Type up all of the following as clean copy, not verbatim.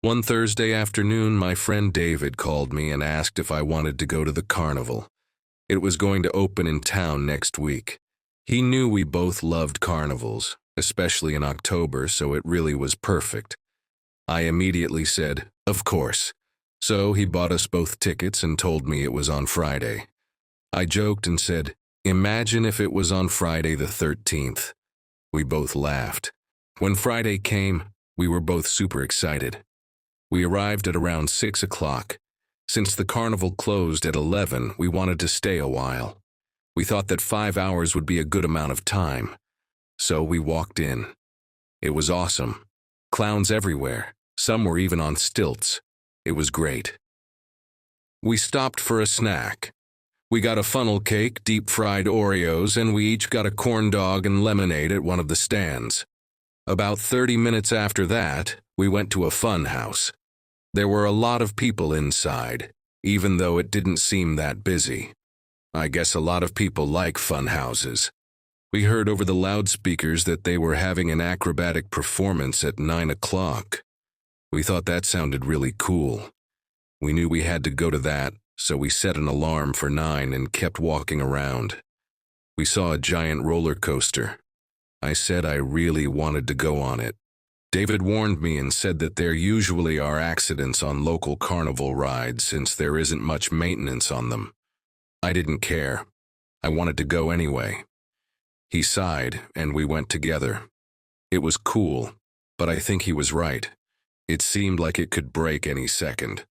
One Thursday afternoon, my friend David called me and asked if I wanted to go to the carnival. It was going to open in town next week. He knew we both loved carnivals, especially in October, so it really was perfect. I immediately said, "Of course." So he bought us both tickets and told me it was on Friday. I joked and said, "Imagine if it was on Friday the 13th. We both laughed. When Friday came, we were both super excited. We arrived at around 6 o'clock. Since the carnival closed at 11, we wanted to stay a while. We thought that 5 hours would be a good amount of time. So we walked in. It was awesome. Clowns everywhere. Some were even on stilts. It was great. We stopped for a snack. We got a funnel cake, deep-fried Oreos, and we each got a corn dog and lemonade at one of the stands. About 30 minutes after that, we went to a fun house. There were a lot of people inside, even though it didn't seem that busy. I guess a lot of people like fun houses. We heard over the loudspeakers that they were having an acrobatic performance at 9 o'clock. We thought that sounded really cool. We knew we had to go to that, so we set an alarm for 9 and kept walking around. We saw a giant roller coaster. I said I really wanted to go on it. David warned me and said that there usually are accidents on local carnival rides since there isn't much maintenance on them. I didn't care. I wanted to go anyway. He sighed, and we went together. It was cool, but I think he was right. It seemed like it could break any second.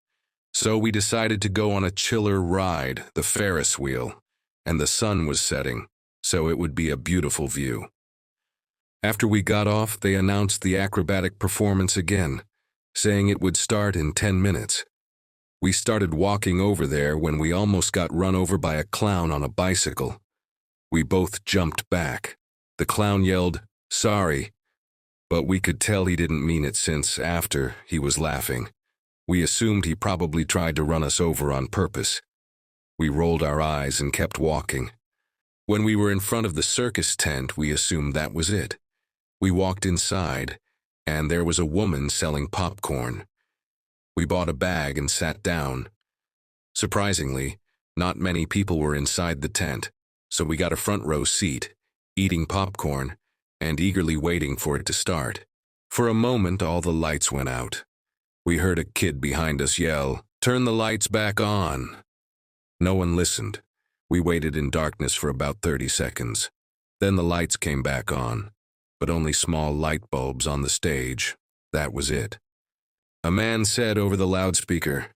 So we decided to go on a chiller ride, the Ferris wheel, and the sun was setting, so it would be a beautiful view. After we got off, they announced the acrobatic performance again, saying it would start in 10 minutes. We started walking over there when we almost got run over by a clown on a bicycle. We both jumped back. The clown yelled, "Sorry," but we could tell he didn't mean it since, after, he was laughing. We assumed he probably tried to run us over on purpose. We rolled our eyes and kept walking. When we were in front of the circus tent, we assumed that was it. We walked inside, and there was a woman selling popcorn. We bought a bag and sat down. Surprisingly, not many people were inside the tent, so we got a front row seat, eating popcorn, and eagerly waiting for it to start. For a moment, all the lights went out. We heard a kid behind us yell, "Turn the lights back on." No one listened. We waited in darkness for about 30 seconds. Then the lights came back on, but only small light bulbs on the stage. That was it. A man said over the loudspeaker,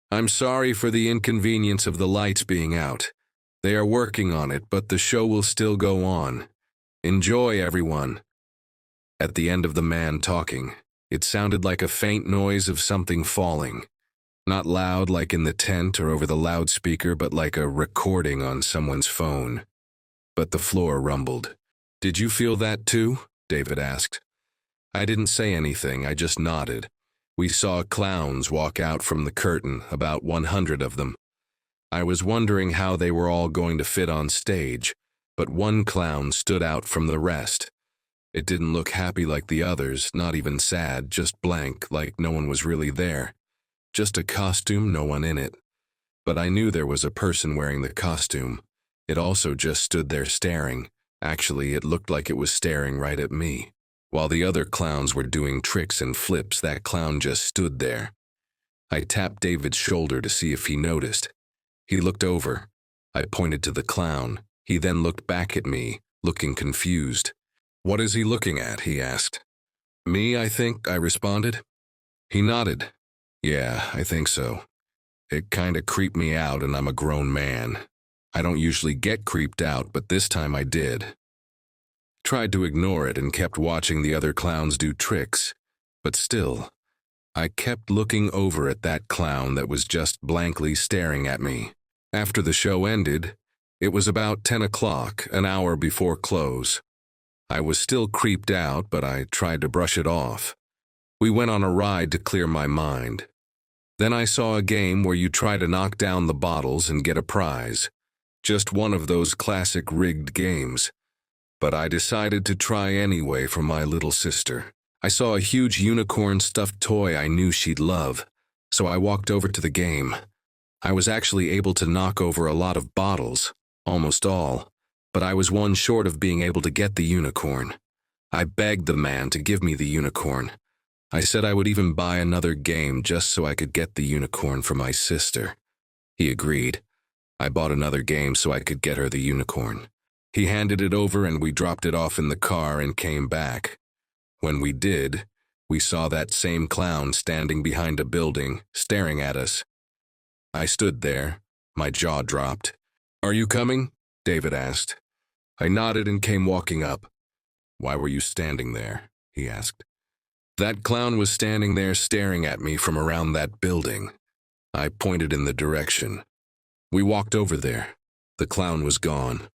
"I'm sorry for the inconvenience of the lights being out. They are working on it, but the show will still go on. Enjoy, everyone." At the end of the man talking, it sounded like a faint noise of something falling. Not loud like in the tent or over the loudspeaker, but like a recording on someone's phone. But the floor rumbled. "Did you feel that too?" David asked. I didn't say anything, I just nodded. We saw clowns walk out from the curtain, about 100 of them. I was wondering how they were all going to fit on stage, but one clown stood out from the rest. It didn't look happy like the others, not even sad, just blank, like no one was really there. Just a costume, no one in it. But I knew there was a person wearing the costume. It also just stood there staring. Actually, it looked like it was staring right at me. While the other clowns were doing tricks and flips, that clown just stood there. I tapped David's shoulder to see if he noticed. He looked over. I pointed to the clown. He then looked back at me, looking confused. "What is he looking at?" he asked. "Me, I think," I responded. He nodded. "Yeah, I think so. It kinda creeped me out, and I'm a grown man. I don't usually get creeped out, but this time I did." Tried to ignore it and kept watching the other clowns do tricks, but still, I kept looking over at that clown that was just blankly staring at me. After the show ended, it was about 10 o'clock, an hour before close. I was still creeped out, but I tried to brush it off. We went on a ride to clear my mind. Then I saw a game where you try to knock down the bottles and get a prize. Just one of those classic rigged games. But I decided to try anyway for my little sister. I saw a huge unicorn stuffed toy I knew she'd love, so I walked over to the game. I was actually able to knock over a lot of bottles, almost all, but I was one short of being able to get the unicorn. I begged the man to give me the unicorn. I said I would even buy another game just so I could get the unicorn for my sister. He agreed. I bought another game so I could get her the unicorn. He handed it over and we dropped it off in the car and came back. When we did, we saw that same clown standing behind a building, staring at us. I stood there, my jaw dropped. "Are you coming?" David asked. I nodded and came walking up. "Why were you standing there?" he asked. "That clown was standing there staring at me from around that building." I pointed in the direction. We walked over there. The clown was gone.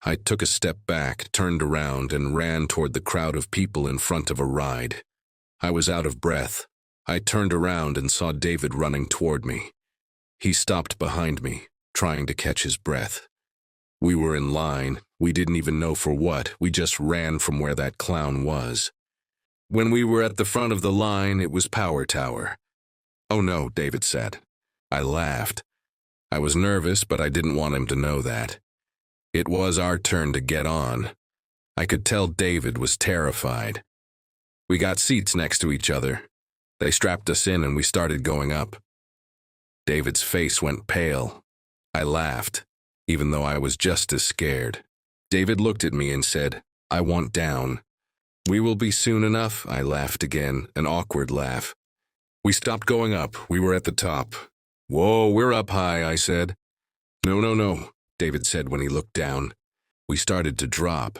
I took a step back, turned around, and ran toward the crowd of people in front of a ride. I was out of breath. I turned around and saw David running toward me. He stopped behind me, trying to catch his breath. We were in line. We didn't even know for what. We just ran from where that clown was. When we were at the front of the line, it was Power Tower. "Oh no," David said. I laughed. I was nervous, but I didn't want him to know that. It was our turn to get on. I could tell David was terrified. We got seats next to each other. They strapped us in and we started going up. David's face went pale. I laughed, even though I was just as scared. David looked at me and said, "I want down." "We will be soon enough," I laughed again, an awkward laugh. We stopped going up. We were at the top. "Whoa, we're up high," I said. No, David said when he looked down. We started to drop.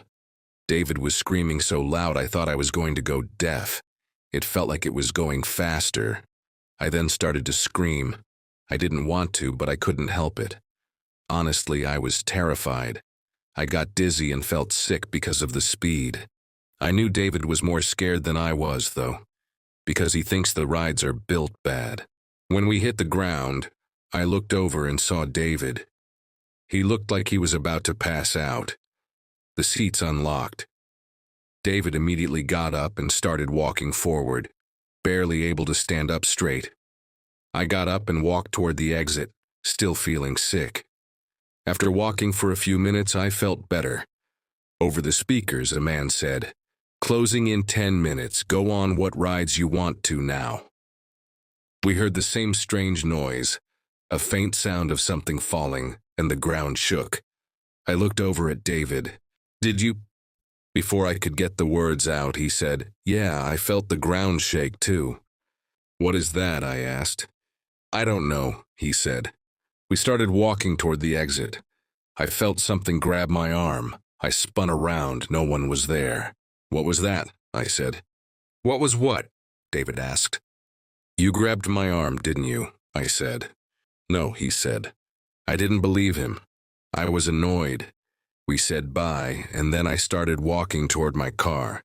David was screaming so loud I thought I was going to go deaf. It felt like it was going faster. I then started to scream. I didn't want to, but I couldn't help it. Honestly, I was terrified. I got dizzy and felt sick because of the speed. I knew David was more scared than I was, though, because he thinks the rides are built bad. When we hit the ground, I looked over and saw David. He looked like he was about to pass out. The seats unlocked. David immediately got up and started walking forward, barely able to stand up straight. I got up and walked toward the exit, still feeling sick. After walking for a few minutes, I felt better. Over the speakers, a man said, "Closing in 10 minutes. Go on what rides you want to now." We heard the same strange noise, a faint sound of something falling, and the ground shook. I looked over at David. "Did you—" Before I could get the words out, he said, "Yeah, I felt the ground shake too." "What is that?" I asked. "I don't know," he said. We started walking toward the exit. I felt something grab my arm. I spun around. No one was there. "What was that?" I said. "What was what?" David asked. "You grabbed my arm, didn't you?" I said. "No," he said. I didn't believe him. I was annoyed. We said bye, and then I started walking toward my car.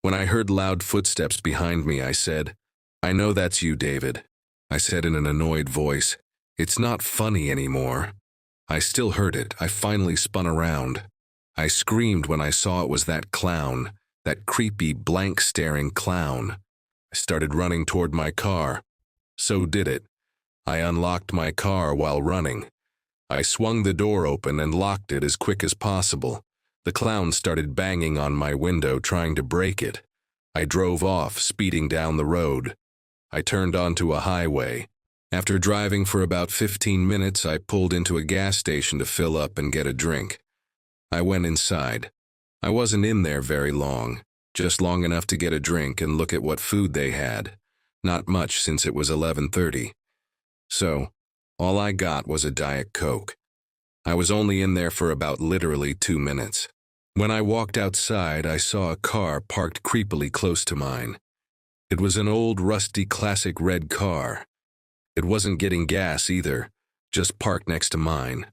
When I heard loud footsteps behind me, I said, "I know that's you, David." I said in an annoyed voice, "It's not funny anymore." I still heard it. I finally spun around. I screamed when I saw it was that clown, that creepy, blank-staring clown. I started running toward my car. So did it. I unlocked my car while running. I swung the door open and locked it as quick as possible. The clown started banging on my window, trying to break it. I drove off, speeding down the road. I turned onto a highway. After driving for about 15 minutes, I pulled into a gas station to fill up and get a drink. I went inside. I wasn't in there very long, just long enough to get a drink and look at what food they had. Not much, since it was 11:30. So, all I got was a Diet Coke. I was only in there for about literally 2 minutes. When I walked outside, I saw a car parked creepily close to mine. It was an old, rusty, classic red car. It wasn't getting gas either, just parked next to mine.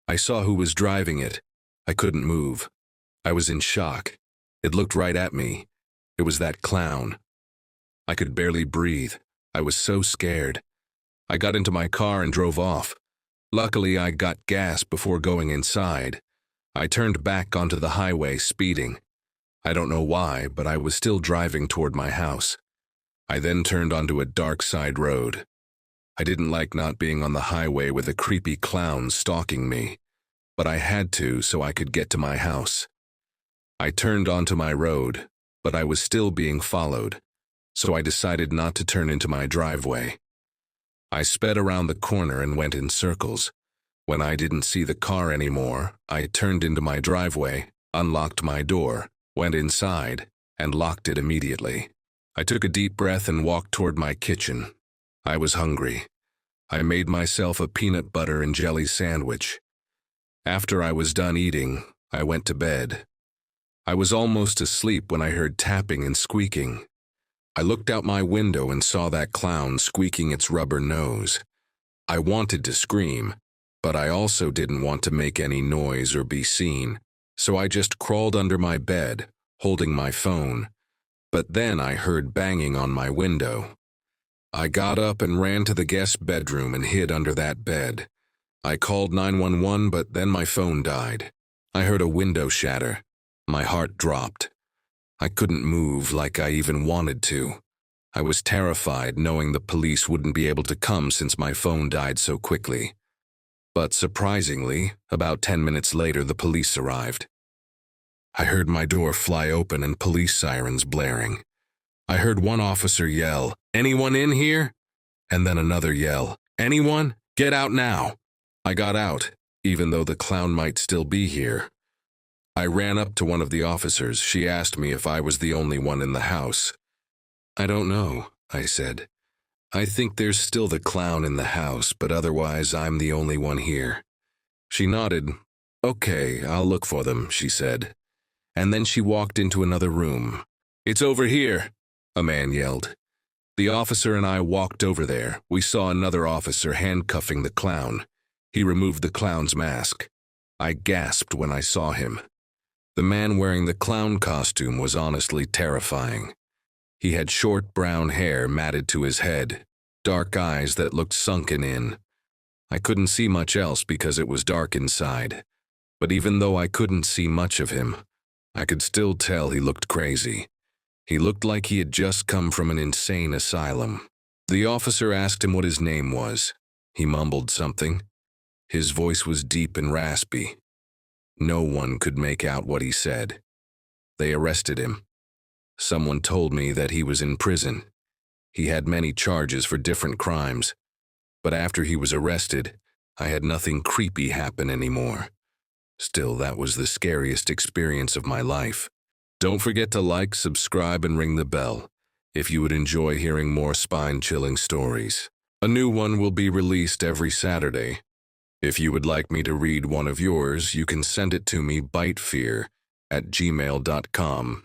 I saw who was driving it. I couldn't move. I was in shock. It looked right at me. It was that clown. I could barely breathe. I was so scared. I got into my car and drove off. Luckily, I got gas before going inside. I turned back onto the highway, speeding. I don't know why, but I was still driving toward my house. I then turned onto a dark side road. I didn't like not being on the highway with a creepy clown stalking me, but I had to so I could get to my house. I turned onto my road, but I was still being followed, so I decided not to turn into my driveway. I sped around the corner and went in circles. When I didn't see the car anymore, I turned into my driveway, unlocked my door, went inside, and locked it immediately. I took a deep breath and walked toward my kitchen. I was hungry. I made myself a peanut butter and jelly sandwich. After I was done eating, I went to bed. I was almost asleep when I heard tapping and squeaking. I looked out my window and saw that clown squeaking its rubber nose. I wanted to scream, but I also didn't want to make any noise or be seen, so I just crawled under my bed, holding my phone. But then I heard banging on my window. I got up and ran to the guest bedroom and hid under that bed. I called 911, but then my phone died. I heard a window shatter. My heart dropped. I couldn't move like I even wanted to. I was terrified knowing the police wouldn't be able to come since my phone died so quickly. But surprisingly, about 10 minutes later, the police arrived. I heard my door fly open and police sirens blaring. I heard one officer yell, "Anyone in here?" And then another yell, "Anyone? Get out now!" I got out, even though the clown might still be here. I ran up to one of the officers. She asked me if I was the only one in the house. "I don't know," I said. "I think there's still the clown in the house, but otherwise I'm the only one here." She nodded. "Okay, I'll look for them," she said. And then she walked into another room. "It's over here," a man yelled. The officer and I walked over there. We saw another officer handcuffing the clown. He removed the clown's mask. I gasped when I saw him. The man wearing the clown costume was honestly terrifying. He had short brown hair matted to his head, dark eyes that looked sunken in. I couldn't see much else because it was dark inside. But even though I couldn't see much of him, I could still tell he looked crazy. He looked like he had just come from an insane asylum. The officer asked him what his name was. He mumbled something. His voice was deep and raspy. No one could make out what he said. They arrested him. Someone told me that he was in prison. He had many charges for different crimes. But after he was arrested, I had nothing creepy happen anymore. Still, that was the scariest experience of my life. Don't forget to like, subscribe, and ring the bell if you would enjoy hearing more spine-chilling stories. A new one will be released every Saturday. If you would like me to read one of yours, you can send it to me bitefear@gmail.com.